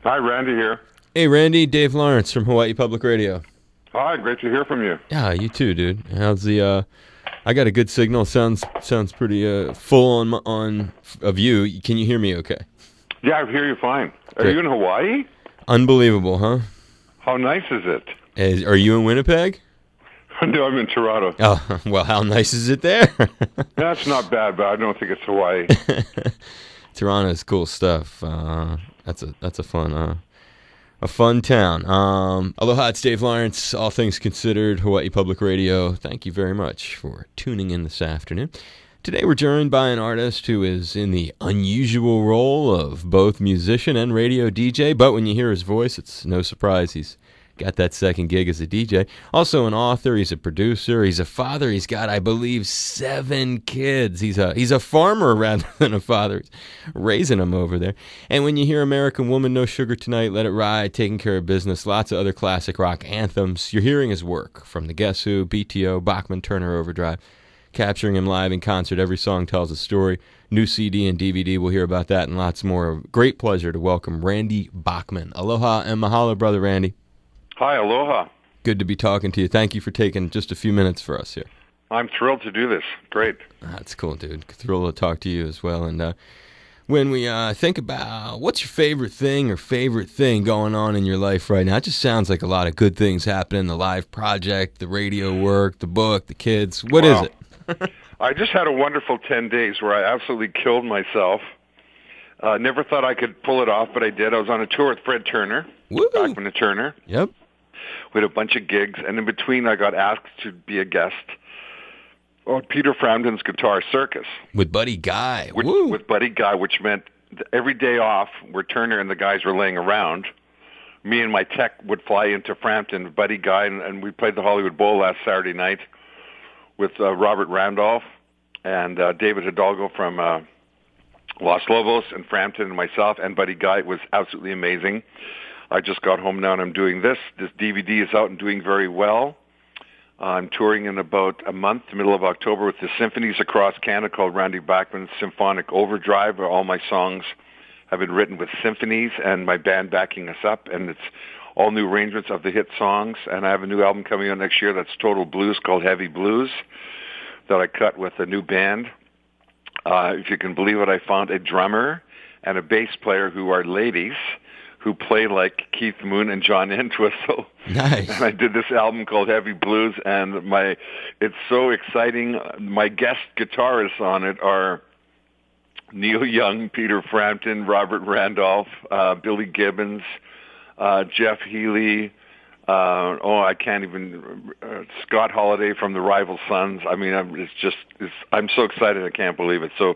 Hi, Randy here. Hey, Randy, Dave Lawrence from Hawaii Public Radio. Hi, great to hear from you. Yeah, you too, dude. How's the? I got a good signal. Sounds pretty full on of you. Can you hear me? Okay. Yeah, I hear you fine. Are Great. you in Hawaii? Unbelievable, huh? How nice is it? Are you in Winnipeg? No, I'm in Toronto. Oh, well, how nice is it there? That's not bad, but I don't think it's Hawaii. Toronto's cool stuff. That's a fun town. Aloha, it's Dave Lawrence, All Things Considered, Hawaii Public Radio. Thank you very much for tuning in this afternoon. Today we're joined by an artist who is in the unusual role of both musician and radio DJ, but when you hear his voice, it's no surprise he's got that second gig as a DJ. Also an author, he's a producer, he's a father, he's got, I believe, 7 kids. He's a farmer rather than a father. He's raising them over there. And when you hear American Woman, No Sugar Tonight, Let It Ride, Taking Care of Business, lots of other classic rock anthems, you're hearing his work from the Guess Who, BTO, Bachman Turner Overdrive, capturing him live in concert. Every song tells a story. New CD and DVD, we'll hear about that and lots more. Great pleasure to welcome Randy Bachman. Aloha and mahalo, Brother Randy. Hi, aloha. Good to be talking to you. Thank you for taking just a few minutes for us here. I'm thrilled to do this. Great. That's cool, dude. Thrilled to talk to you as well. And when we think about what's your favorite thing going on in your life right now, it just sounds like a lot of good things happening. The live project, the radio work, the book, the kids. What is it? I just had a wonderful 10 days where I absolutely killed myself. Never thought I could pull it off, but I did. I was on a tour with Fred Turner, Bachman Turner. Yep. We had a bunch of gigs, and in between I got asked to be a guest on Peter Frampton's Guitar Circus. With Buddy Guy. With Buddy Guy, which meant every day off where Turner and the guys were laying around, me and my tech would fly into Frampton with Buddy Guy, and we played the Hollywood Bowl last Saturday night with Robert Randolph and David Hidalgo from Los Lobos and Frampton and myself and Buddy Guy. It was absolutely amazing. I just got home now and I'm doing this. This DVD is out and doing very well. I'm touring in about a month, the middle of October, with the symphonies across Canada called Randy Bachman's Symphonic Overdrive, where all my songs have been written with symphonies and my band backing us up. And it's all new arrangements of the hit songs. And I have a new album coming out next year that's total blues called Heavy Blues that I cut with a new band. If you can believe it, I found a drummer and a bass player who are ladies who play like Keith Moon and John Entwistle. Nice. And I did this album called Heavy Blues, and it's so exciting. My guest guitarists on it are Neil Young, Peter Frampton, Robert Randolph, Billy Gibbons, Jeff Healey, I can't even, Scott Holiday from the Rival Sons. I mean, I'm so excited I can't believe it. So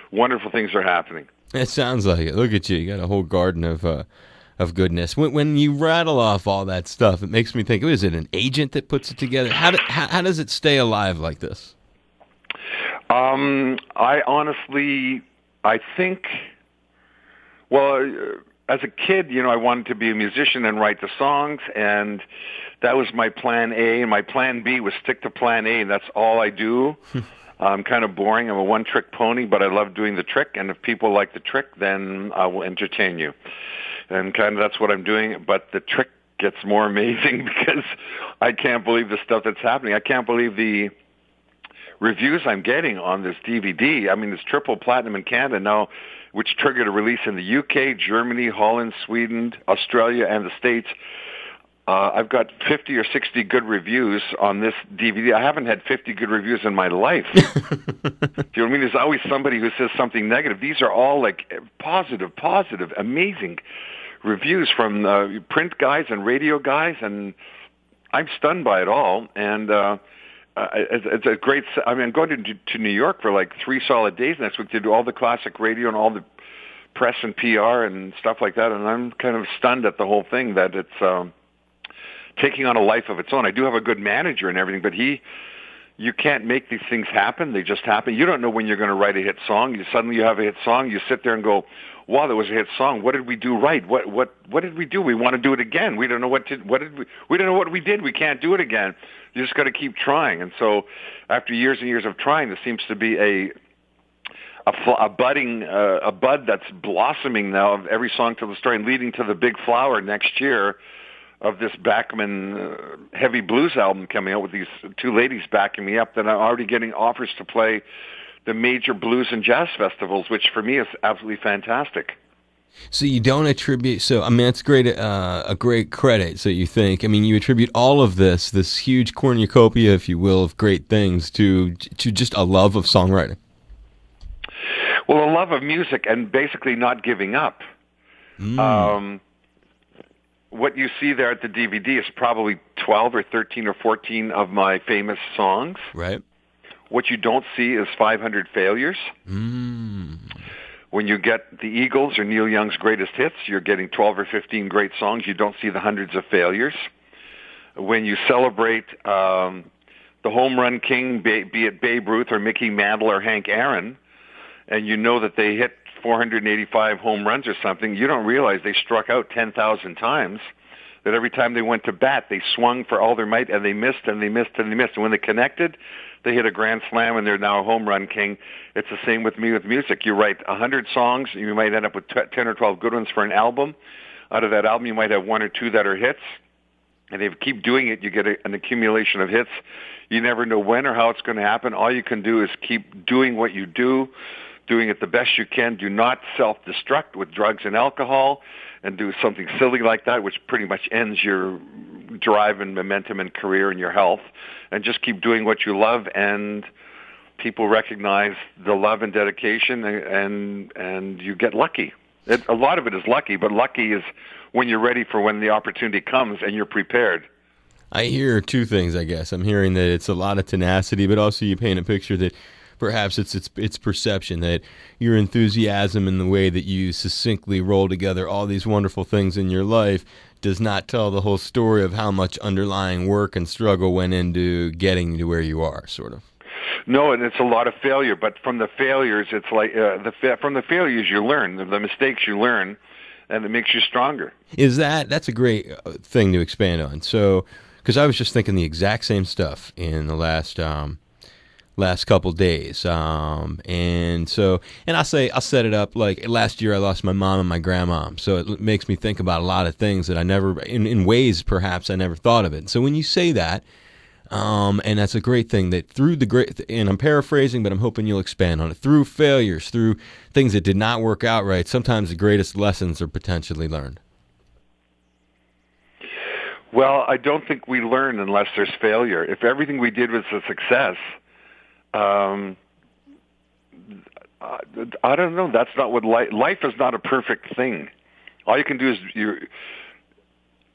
wonderful things are happening. It sounds like it. Look at you. You got a whole garden of goodness. When you rattle off all that stuff, it makes me think, is it an agent that puts it together? How does it stay alive like this? I think, as a kid, I wanted to be a musician and write the songs, and that was my plan A. And my plan B was stick to plan A, and that's all I do. I'm kind of boring. I'm a one-trick pony, but I love doing the trick, and if people like the trick, then I will entertain you. And kind of that's what I'm doing, but the trick gets more amazing because I can't believe the stuff that's happening. I can't believe the reviews I'm getting on this DVD. I mean, it's triple platinum in Canada now, which triggered a release in the UK, Germany, Holland, Sweden, Australia, and the States. I've got 50 or 60 good reviews on this DVD. I haven't had 50 good reviews in my life. Do you know what I mean? There's always somebody who says something negative. These are all like positive, amazing reviews from print guys and radio guys, and I'm stunned by it all. And it's a great. I mean, I'm going to New York for like 3 solid days next week to do all the classic radio and all the press and PR and stuff like that. And I'm kind of stunned at the whole thing that it's taking on a life of its own. I do have a good manager and everything, but you can't make these things happen. They just happen. You don't know when you're going to write a hit song. You suddenly have a hit song. You sit there and go, wow, there was a hit song. What did we do right? What did we do? We want to do it again. We don't know we don't know what we did. We can't do it again. You just got to keep trying. And so after years and years of trying, there seems to be a budding a bud that's blossoming now of every song to the story, and leading to the big flower next year of this Bachman heavy blues album coming out with these two ladies backing me up. That I'm already getting offers to play the major blues and jazz festivals, which for me is absolutely fantastic. So you don't attribute, so I mean, that's great, a great credit. So you think, I mean, you attribute all of this huge cornucopia, if you will, of great things to just a love of songwriting. Well, a love of music and basically not giving up. What you see there at the DVD is probably 12 or 13 or 14 of my famous songs. Right. What you don't see is 500 failures. When you get the Eagles or Neil Young's greatest hits, you're getting 12 or 15 great songs. You don't see the hundreds of failures. When you celebrate the home run king, be it Babe Ruth or Mickey Mantle or Hank Aaron, and you know that they hit 485 home runs or something, you don't realize they struck out 10,000 times, that every time they went to bat, they swung for all their might, and they missed, and they missed, and they missed. And when they connected, they hit a grand slam, and they're now a home run king. It's the same with me with music. You write 100 songs, you might end up with 10 or 12 good ones for an album. Out of that album, you might have one or two that are hits. And if you keep doing it, you get an accumulation of hits. You never know when or how it's going to happen. All you can do is keep doing what you do, doing it the best you can. Do not self-destruct with drugs and alcohol and do something silly like that, which pretty much ends your drive and momentum and career and your health. And just keep doing what you love, and people recognize the love and dedication, and you get lucky. A lot of it is lucky, but lucky is when you're ready for when the opportunity comes and you're prepared. I hear two things, I guess. I'm hearing that it's a lot of tenacity, but also you paint a picture that perhaps it's perception, that your enthusiasm in the way that you succinctly roll together all these wonderful things in your life does not tell the whole story of how much underlying work and struggle went into getting to where you are, sort of. No, and it's a lot of failure, but from the failures, it's like from the failures you learn, the mistakes you learn, and it makes you stronger. That's a great thing to expand on. So, because I was just thinking the exact same stuff in the last couple days, and I'll set it up like last year I lost my mom and my grandma, so it makes me think about a lot of things that I never, in ways perhaps I never thought of it. So when you say that, and that's a great thing, that through and I'm paraphrasing, but I'm hoping you'll expand on it, through failures, through things that did not work out right, sometimes the greatest lessons are potentially learned. Well, I don't think we learn unless there's failure. If everything we did was a success, I don't know. That's not what life is. Not a perfect thing. All you can do is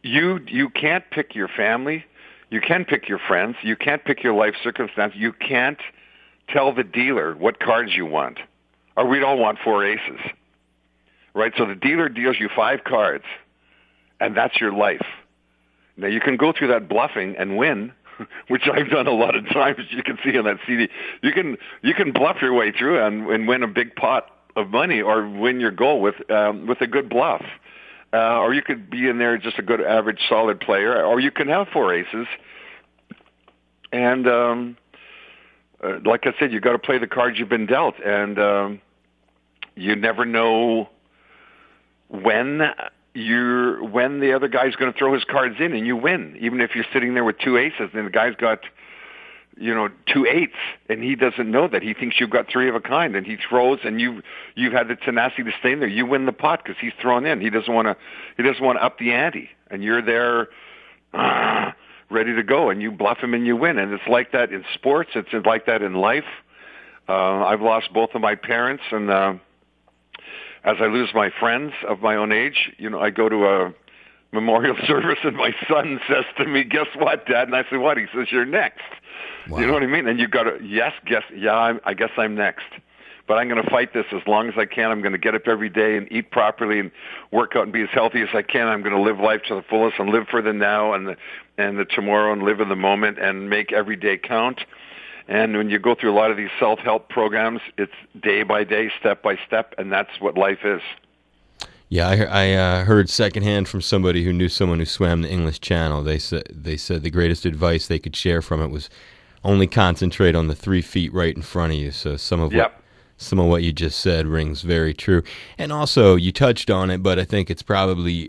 you can't pick your family. You can pick your friends. You can't pick your life circumstance. You can't tell the dealer what cards you want. Or we'd all want 4 aces, right? So the dealer deals you 5 cards, and that's your life. Now you can go through that bluffing and win, which I've done a lot of times. You can see on that CD. You can bluff your way through and win a big pot of money, or win your goal with a good bluff. Or you could be in there just a good, average, solid player, or you can have 4 aces. And like I said, you got to play the cards you've been dealt, and you never know when the other guy's going to throw his cards in and you win. Even if you're sitting there with 2 aces and the guy's got, 2 eights, and he doesn't know that. He thinks you've got 3 of a kind, and he throws, and you've had the tenacity to stay in there. You win the pot because he's thrown in. He doesn't want to up the ante, and you're there ready to go, and you bluff him and you win. And it's like that in sports. It's like that in life. I've lost both of my parents, and as I lose my friends of my own age, I go to a memorial service, and my son says to me, "Guess what, Dad?" And I say, "What?" He says, "You're next." Wow. You know what I mean? And you got to, I guess I'm next. But I'm going to fight this as long as I can. I'm going to get up every day and eat properly and work out and be as healthy as I can. I'm going to live life to the fullest and live for the now and the tomorrow, and live in the moment and make every day count. And when you go through a lot of these self-help programs, it's day by day, step by step, and that's what life is. Yeah, I heard secondhand from somebody who knew someone who swam the English Channel. They said the greatest advice they could share from it was only concentrate on the 3 feet right in front of you. So some of some of what you just said rings very true. And also, you touched on it, but I think it's probably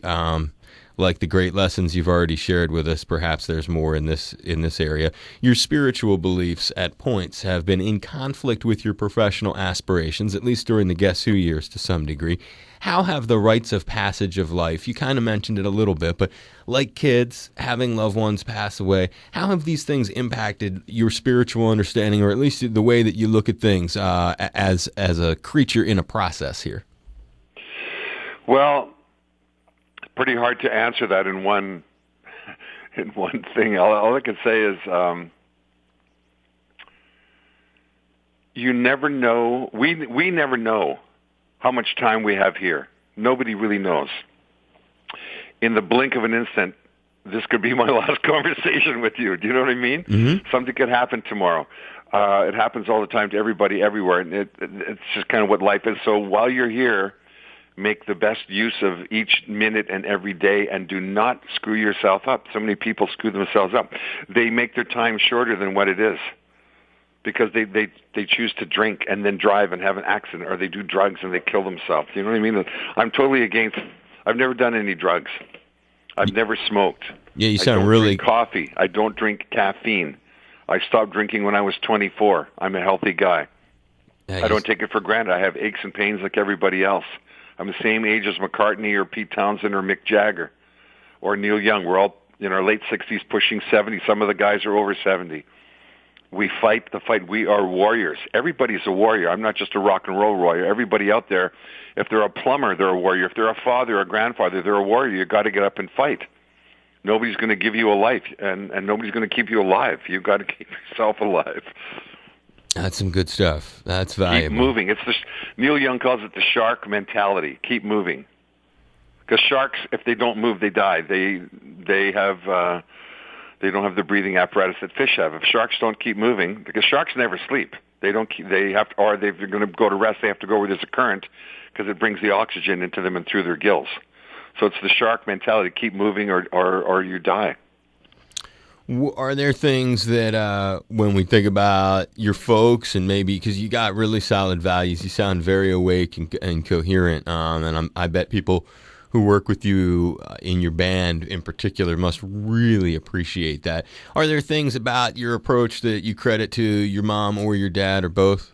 like the great lessons you've already shared with us. Perhaps there's more in this area. Your spiritual beliefs at points have been in conflict with your professional aspirations, at least during the Guess Who years to some degree. How have the rites of passage of life, you kind of mentioned it a little bit, but like kids, having loved ones pass away, how have these things impacted your spiritual understanding, or at least the way that you look at things as a creature in a process here? Well, pretty hard to answer that in one thing. All I can say is you never know. We never know how much time we have here. Nobody really knows. In the blink of an instant, this could be my last conversation with you. Do you know what I mean? Mm-hmm. Something could happen tomorrow. It happens all the time to everybody, everywhere, and it's just kind of what life is. So while you're here, make the best use of each minute and every day, and do not screw yourself up. So many people screw themselves up. They make their time shorter than what it is because they choose to drink and then drive and have an accident, or they do drugs and they kill themselves. You know what I mean? I'm totally against. I've never done any drugs. I've never smoked. Yeah, you sound I don't really drink coffee. I don't drink caffeine. I stopped drinking when I was 24. I'm a healthy guy. I don't take it for granted. I have aches and pains like everybody else. I'm the same age as McCartney or Pete Townsend or Mick Jagger or Neil Young. We're all in our late 60s, pushing 70. Some of the guys are over 70. We fight the fight. We are warriors. Everybody's a warrior. I'm not just a rock and roll warrior. Everybody out there, if they're a plumber, they're a warrior. If they're a father or a grandfather, they're a warrior. You got to get up and fight. Nobody's going to give you a life, and nobody's going to keep you alive. You've got to keep yourself alive. That's some good stuff. That's valuable. Keep moving. Neil Young calls it the shark mentality. Keep moving. Because sharks, if they don't move, they die. They don't have the breathing apparatus that fish have. If sharks don't keep moving, because sharks never sleep. They don't. They have to, or if they're going to go to rest, they have to go where there's a current, because it brings the oxygen into them and through their gills. So it's the shark mentality. Keep moving, or you die. Are there things that when we think about your folks, and maybe because you got really solid values, you sound very awake and coherent, and I bet people who work with you in your band in particular must really appreciate that. Are there things about your approach that you credit to your mom or your dad or both?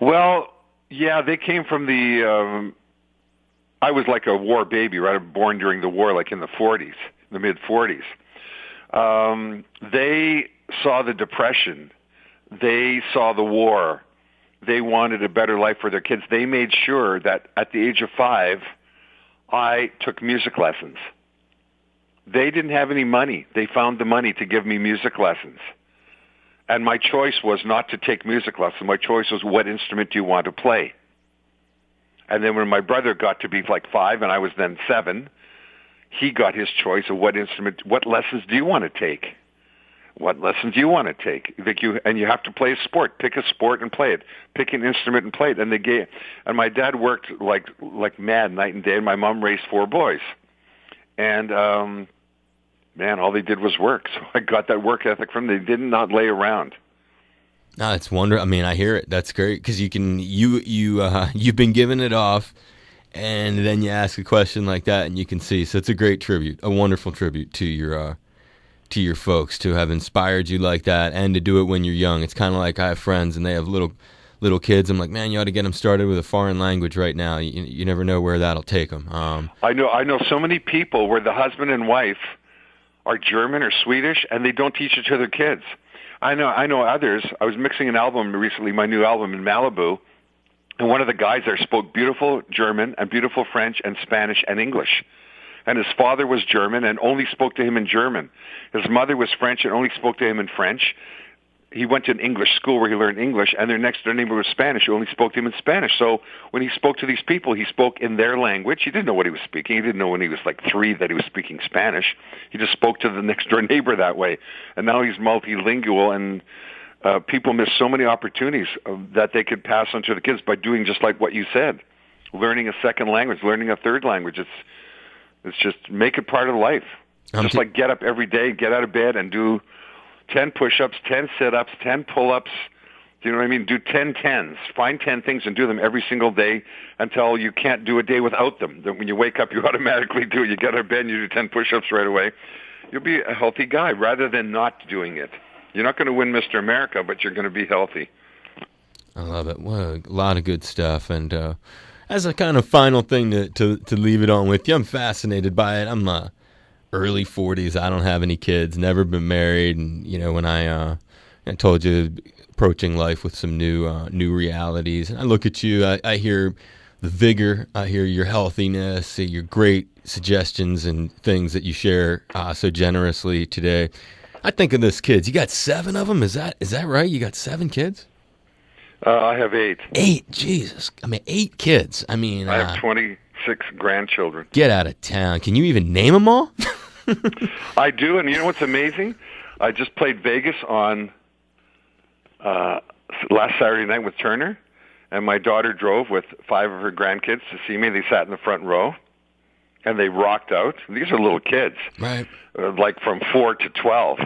Well, yeah, they came from the... I was like a war baby, right? Born during the war, like in the 40s, the mid-40s. They saw the Depression. They saw the war. They wanted a better life for their kids. They made sure that at the age of 5, I took music lessons. They didn't have any money. They found the money to give me music lessons. And my choice was not to take music lessons. My choice was, what instrument do you want to play? And then when my brother got to be like 5 and I was then 7, he got his choice of what instrument, what lessons do you want to take? What lessons do you want to take? And you have to play a sport. Pick a sport and play it. Pick an instrument and play it. And my dad worked like mad night and day, and my mom raised 4 boys. And man, all they did was work. So I got that work ethic from them. They did not lay around. No, it's wonderful. I mean, I hear it. That's great because you've been giving it off, and then you ask a question like that, and you can see. So it's a great tribute, a wonderful tribute to your folks to have inspired you like that, and to do it when you're young. It's kind of like I have friends and they have little kids. I'm like, man, you ought to get them started with a foreign language right now. You never know where that'll take them. I know so many people where the husband and wife are German or Swedish, and they don't teach it to their kids. I know others. I was mixing an album recently, my new album in Malibu, and one of the guys there spoke beautiful German and beautiful French and Spanish and English. And his father was German and only spoke to him in German. His mother was French and only spoke to him in French. He went to an English school where he learned English, and their neighbor was Spanish. He only spoke to him in Spanish. So when he spoke to these people, he spoke in their language. He didn't know what he was speaking. He didn't know when he was like 3 that he was speaking Spanish. He just spoke to the next door neighbor that way. And now he's multilingual, and people miss so many opportunities that they could pass on to the kids by doing just like what you said, learning a second language, learning a third language. It's just make it part of life. Just like get up every day, get out of bed and do 10 push-ups, 10 sit-ups, 10 pull-ups, Do you know what I mean? Do 10 tens. Find 10 things and do them every single day until you can't do a day without them. Then when you wake up, you automatically do it. You get out of bed and you do 10 push-ups right away. You'll be a healthy guy rather than not doing it. You're not going to win Mr. America, but you're going to be healthy. I love it. Well, a lot of good stuff. And as a kind of final thing to leave it on with you, I'm fascinated by it. I'm early 40s. I don't have any kids, never been married. And, you know, when I told you, approaching life with some new realities. And I look at you, I hear the vigor, I hear your healthiness, your great suggestions and things that you share so generously today. I think of this kids. You got 7 of them? Is that right? You got 7 kids? I have 8. 8? Jesus. I mean, 8 kids. I mean, I have 26 grandchildren. Get out of town. Can you even name them all? I do, and you know what's amazing? I just played Vegas on last Saturday night with Turner, and my daughter drove with 5 of her grandkids to see me. They sat in the front row, and they rocked out. These are little kids, right? Like from 4 to 12.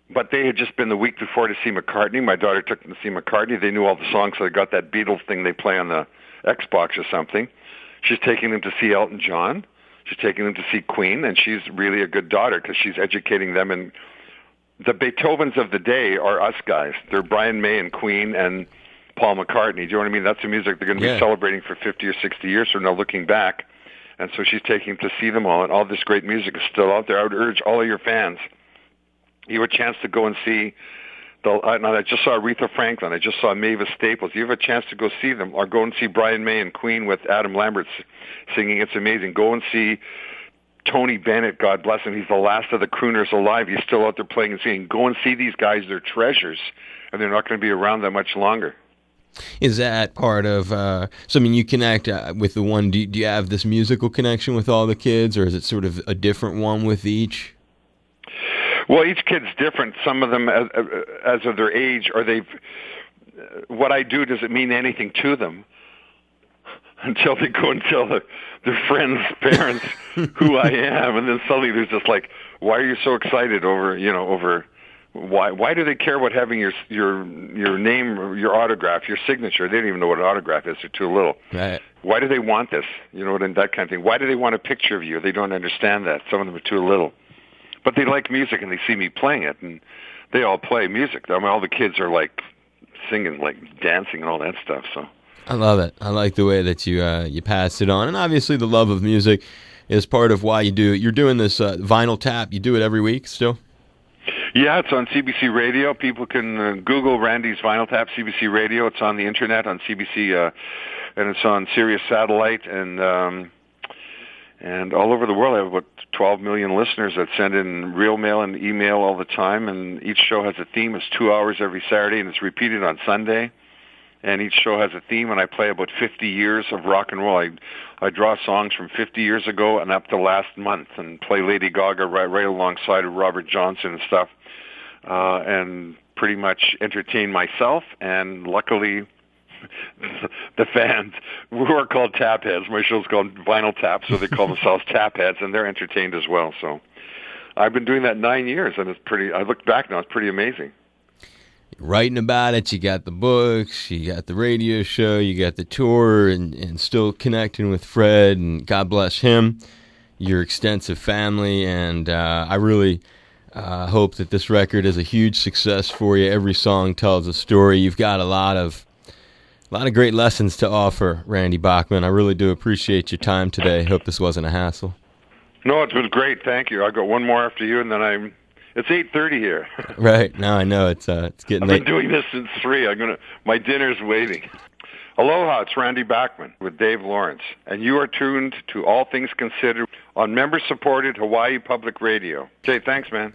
But they had just been the week before to see McCartney. My daughter took them to see McCartney. They knew all the songs, so they got that Beatles thing they play on the Xbox or something. She's taking them to see Elton John. She's taking them to see Queen, and she's really a good daughter because she's educating them. And the Beethovens of the day are us guys. They're Brian May and Queen and Paul McCartney. Do you know what I mean? That's the music they're going to be celebrating for 50 or 60 years from now, looking back. And so she's taking to see them all, and all this great music is still out there. I would urge all of your fans, you have a chance to go and see I just saw Aretha Franklin. I just saw Mavis Staples. You have a chance to go see them, or go and see Brian May and Queen with Adam Lambert singing. It's amazing. Go and see Tony Bennett, God bless him. He's the last of the crooners alive. He's still out there playing and singing. Go and see these guys. They're treasures, and they're not going to be around that much longer. Is that part of, so I mean, you connect with the one, do you have this musical connection with all the kids, or is it sort of a different one with each? Well, each kid's different. Some of them, as of their age, what I do doesn't mean anything to them until they go and tell their friends' parents who I am, and then suddenly there's just like, why are you so excited over why do they care about having your name, your autograph, your signature? They don't even know what an autograph is. They're too little. Right. Why do they want this? You know, and that kind of thing. Why do they want a picture of you? They don't understand that. Some of them are too little. But they like music, and they see me playing it, and they all play music. I mean, all the kids are like singing, like dancing, and all that stuff. So I love it. I like the way that you pass it on, and obviously the love of music is part of why you do it. You're doing this vinyl tap. You do it every week still? Yeah, it's on CBC Radio. People can Google Randy's Vinyl Tap, CBC Radio. It's on the internet on CBC, and it's on Sirius Satellite, and all over the world. I have about 12 million listeners that send in real mail and email all the time, and each show has a theme. It's 2 hours every Saturday, and it's repeated on Sunday. And each show has a theme, and I play about 50 years of rock and roll. I draw songs from 50 years ago and up to last month, and play Lady Gaga right alongside of Robert Johnson and stuff, and pretty much entertain myself, and luckily the fans, who are called tap heads. My show's called Vinyl Tap, so they call themselves tap heads, and they're entertained as well. So I've been doing that 9 years, and I look back now, it's pretty amazing. Writing about it, you got the books, you got the radio show, you got the tour, and still connecting with Fred, and God bless him, your extensive family, and I really hope that this record is a huge success for you. Every song tells a story. You've got a lot of great lessons to offer, Randy Bachman. I really do appreciate your time today. Hope this wasn't a hassle. No, it was great. Thank you. I'll go one more after you, and then it's 8:30 here. Right. No, I know. It's getting late. I've been doing this since 3. My dinner's waiting. Aloha, it's Randy Bachman with Dave Lawrence, and you are tuned to All Things Considered on member-supported Hawaii Public Radio. Okay, thanks, man.